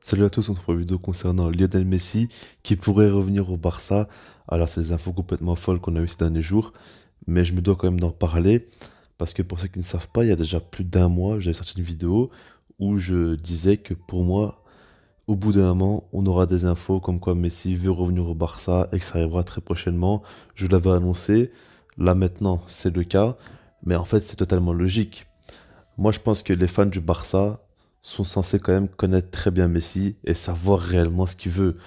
Salut à tous, on se retrouve pour une vidéo concernant Lionel Messi qui pourrait revenir au Barça. Alors, c'est des infos complètement folles qu'on a eues ces derniers jours, mais je me dois quand même d'en parler parce que pour ceux qui ne savent pas, il y a déjà plus d'un mois, j'avais sorti une vidéo où je disais que pour moi, au bout d'un moment, on aura des infos comme quoi Messi veut revenir au Barça et que ça arrivera très prochainement. Je l'avais annoncé, là maintenant, c'est le cas, mais en fait, c'est totalement logique. Moi, je pense que les fans du Barça sont censés quand même connaître très bien Messi et savoir réellement ce qu'il veut.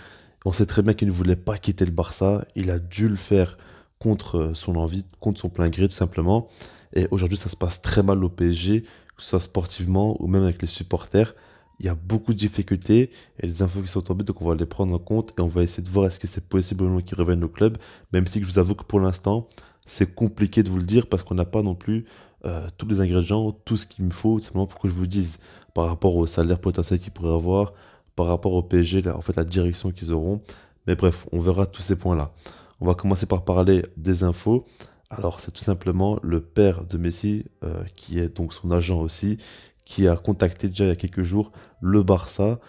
On sait très bien qu'il ne voulait pas quitter le Barça. Il a dû le faire contre son envie, contre son plein gré, tout simplement. Et aujourd'hui, ça se passe très mal au PSG, que ce soit sportivement ou même avec les supporters. Il y a beaucoup de difficultés et les infos qui sont tombées, donc on va les prendre en compte et on va essayer de voir est-ce que c'est possible ou non qu'il revienne au club. Même si je vous avoue que pour l'instant, c'est compliqué de vous le dire parce qu'on n'a pas non plus tous les ingrédients, tout ce qu'il me faut, simplement pour que je vous dise par rapport au salaire potentiel qu'ils pourraient avoir, par rapport au PSG, en fait, la direction qu'ils auront. Mais bref, on verra tous ces points-là. On va commencer par parler des infos. Alors, c'est tout simplement le père de Messi, qui est donc son agent aussi, qui a contacté déjà il y a quelques jours le Barça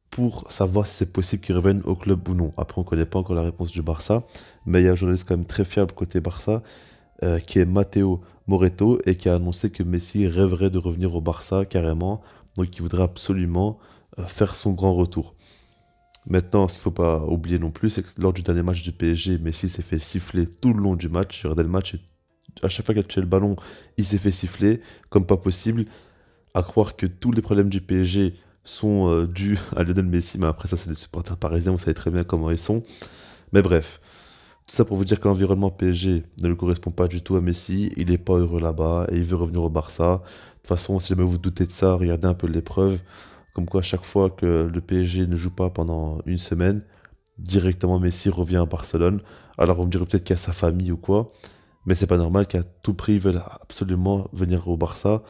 pour savoir si c'est possible qu'il revienne au club ou non. Après, on ne connaît pas encore la réponse du Barça, mais il y a un journaliste quand même très fiable côté Barça qui est Matteo Moretto et qui a annoncé que Messi rêverait de revenir au Barça carrément, donc il voudrait absolument faire son grand retour. Maintenant, ce qu'il ne faut pas oublier non plus, c'est que lors du dernier match du PSG, Messi s'est fait siffler tout le long du match. J'ai regardé le match et à chaque fois qu'il a touché le ballon, il s'est fait siffler comme pas possible. À croire que tous les problèmes du PSG sont dus à Lionel Messi, mais après ça c'est les supporters parisiens, vous savez très bien comment ils sont. Mais bref, tout ça pour vous dire que l'environnement PSG ne lui correspond pas du tout à Messi, il n'est pas heureux là-bas et il veut revenir au Barça. De toute façon, si jamais vous doutez de ça, regardez un peu l'épreuve. Comme quoi, chaque fois que le PSG ne joue pas pendant une semaine, directement Messi revient à Barcelone. Alors on me dirait peut-être qu'il y a sa famille ou quoi, mais c'est pas normal qu'à tout prix il veuille absolument venir au Barça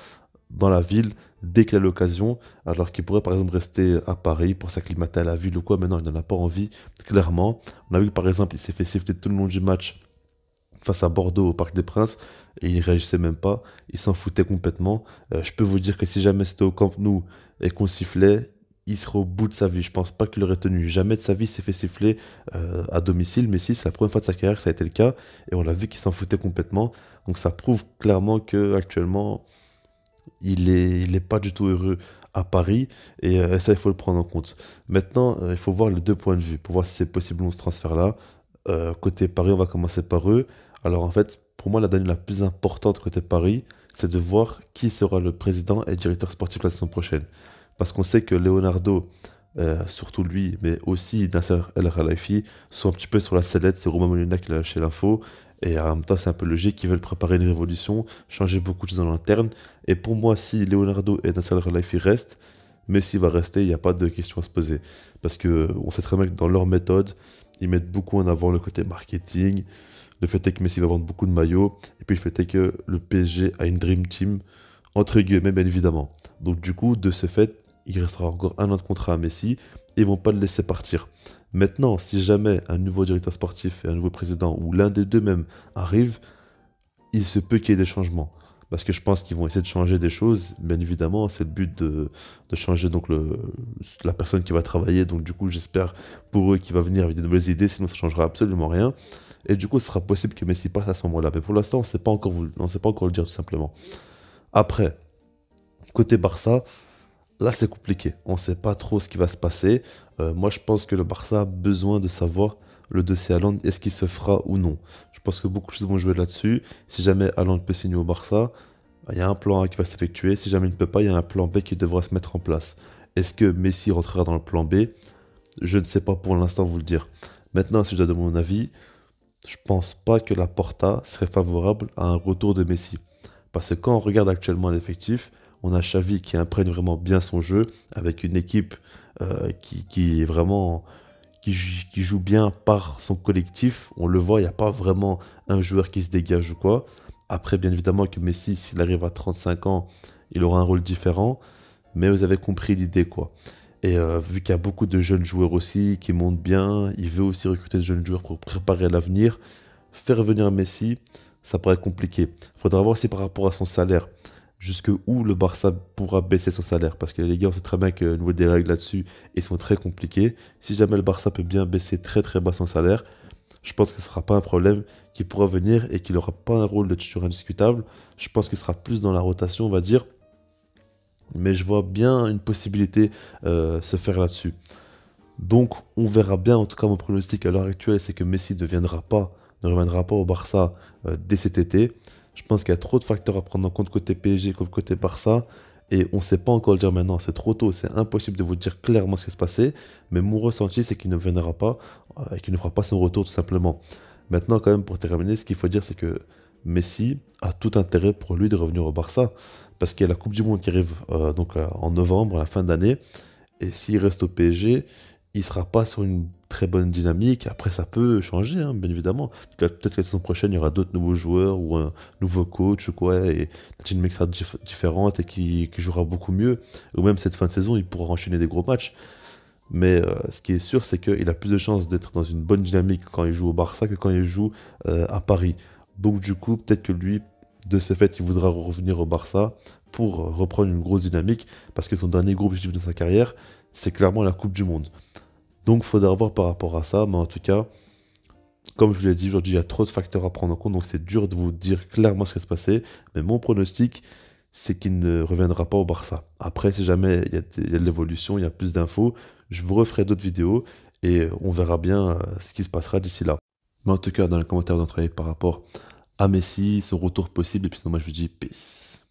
dans la ville dès qu'il a l'occasion, alors qu'il pourrait par exemple rester à Paris pour s'acclimater à la ville ou quoi. Mais non, il n'en a pas envie, clairement. On a vu que par exemple, il s'est fait siffler tout le long du match face à Bordeaux au Parc des Princes et il réagissait même pas, il s'en foutait complètement. Je peux vous dire que si jamais c'était au Camp Nou et qu'on sifflait, il serait au bout de sa vie. Je pense pas qu'il aurait tenu. Jamais de sa vie il s'est fait siffler à domicile. Mais si, c'est la première fois de sa carrière que ça a été le cas et on l'a vu qu'il s'en foutait complètement. Donc ça prouve clairement que actuellement il est pas du tout heureux à Paris et ça, il faut le prendre en compte. Maintenant, il faut voir les deux points de vue pour voir si c'est possible ou non ce transfert-là. Côté Paris, on va commencer par eux. Alors en fait, pour moi, la donnée la plus importante côté Paris, c'est de voir qui sera le président et directeur sportif la saison prochaine. Parce qu'on sait que Leonardo, surtout lui, mais aussi Nasser El Khelaifi, sont un petit peu sur la sellette. C'est Romain Molina qui l'a lâché l'info. Et en même temps, c'est un peu logique. Ils veulent préparer une révolution, changer beaucoup de choses en interne. Et pour moi, si Leonardo et Nasser El Khelaifi restent, Messi va rester, il n'y a pas de question à se poser. Parce que on sait très bien que dans leur méthode, ils mettent beaucoup en avant le côté marketing, le fait est que Messi va vendre beaucoup de maillots, et puis le fait est que le PSG a une Dream Team, entre guillemets, bien évidemment. Donc du coup, de ce fait, il restera encore un an de contrat à Messi, et ils vont pas le laisser partir. Maintenant, si jamais un nouveau directeur sportif et un nouveau président, ou l'un des deux même, arrive, il se peut qu'il y ait des changements. Parce que je pense qu'ils vont essayer de changer des choses. Bien évidemment, c'est le but de changer donc la personne qui va travailler. Donc du coup, j'espère pour eux qu'il va venir avec de nouvelles idées, sinon ça ne changera absolument rien. Et du coup, ce sera possible que Messi passe à ce moment-là. Mais pour l'instant, on ne sait pas encore le dire tout simplement. Après, côté Barça, là c'est compliqué. On ne sait pas trop ce qui va se passer. Moi, je pense que le Barça a besoin de savoir le dossier Haaland, est-ce qu'il se fera ou non. Je pense que beaucoup de choses vont jouer là-dessus. Si jamais Haaland peut signer au Barça, il y a un plan A qui va s'effectuer. Si jamais il ne peut pas, il y a un plan B qui devra se mettre en place. Est-ce que Messi rentrera dans le plan B? Je ne sais pas pour l'instant vous le dire. Maintenant, si je dois donner mon avis, je pense pas que la Porta serait favorable à un retour de Messi. Parce que quand on regarde actuellement l'effectif, on a Xavi qui imprègne vraiment bien son jeu, avec une équipe qui est vraiment qui joue bien par son collectif. On le voit, il n'y a pas vraiment un joueur qui se dégage ou quoi. Après, bien évidemment que Messi, s'il arrive à 35 ans, il aura un rôle différent. Mais vous avez compris l'idée, quoi. Et vu qu'il y a beaucoup de jeunes joueurs aussi qui montent bien, il veut aussi recruter de jeunes joueurs pour préparer l'avenir. Faire venir Messi, ça paraît compliqué. Il faudra voir aussi par rapport à son salaire. jusque où le Barça pourra baisser son salaire. Parce que les gars, on sait très bien que au niveau des règles là-dessus, ils sont très compliqués. Si jamais le Barça peut bien baisser très très bas son salaire, je pense que ce ne sera pas un problème, qu'il pourra venir et qu'il n'aura pas un rôle de titulaire indiscutable. Je pense qu'il sera plus dans la rotation, on va dire. Mais je vois bien une possibilité se faire là-dessus. Donc on verra bien, en tout cas mon pronostic à l'heure actuelle, c'est que Messi ne reviendra pas au Barça dès cet été. Je pense qu'il y a trop de facteurs à prendre en compte côté PSG comme côté Barça. Et on ne sait pas encore le dire maintenant, c'est trop tôt, c'est impossible de vous dire clairement ce qui va se passer. Mais mon ressenti, c'est qu'il ne viendra pas et qu'il ne fera pas son retour tout simplement. Maintenant, quand même, pour terminer, ce qu'il faut dire, c'est que Messi a tout intérêt pour lui de revenir au Barça. Parce qu'il y a la Coupe du Monde qui arrive en novembre, à la fin d'année. Et s'il reste au PSG, il sera pas sur une très bonne dynamique. Après, ça peut changer, hein, bien évidemment. Peut-être que la saison prochaine, il y aura d'autres nouveaux joueurs ou un nouveau coach ou quoi, et la dynamique sera différente et qui jouera beaucoup mieux. Ou même cette fin de saison, il pourra enchaîner des gros matchs. Mais ce qui est sûr, c'est qu'il a plus de chances d'être dans une bonne dynamique quand il joue au Barça que quand il joue à Paris. Donc du coup, peut-être que lui, de ce fait, il voudra revenir au Barça pour reprendre une grosse dynamique, parce que son dernier gros objectif de sa carrière, c'est clairement la Coupe du Monde. Donc il faudra voir par rapport à ça, mais en tout cas, comme je vous l'ai dit, aujourd'hui, il y a trop de facteurs à prendre en compte, donc c'est dur de vous dire clairement ce qui va se passer. Mais mon pronostic, c'est qu'il ne reviendra pas au Barça. Après, si jamais il y a de l'évolution, il y a plus d'infos, je vous referai d'autres vidéos et on verra bien ce qui se passera d'ici là. Mais en tout cas, dans les commentaires, vous en travaillez par rapport à Messi, son retour possible, et puis sinon, moi je vous dis peace.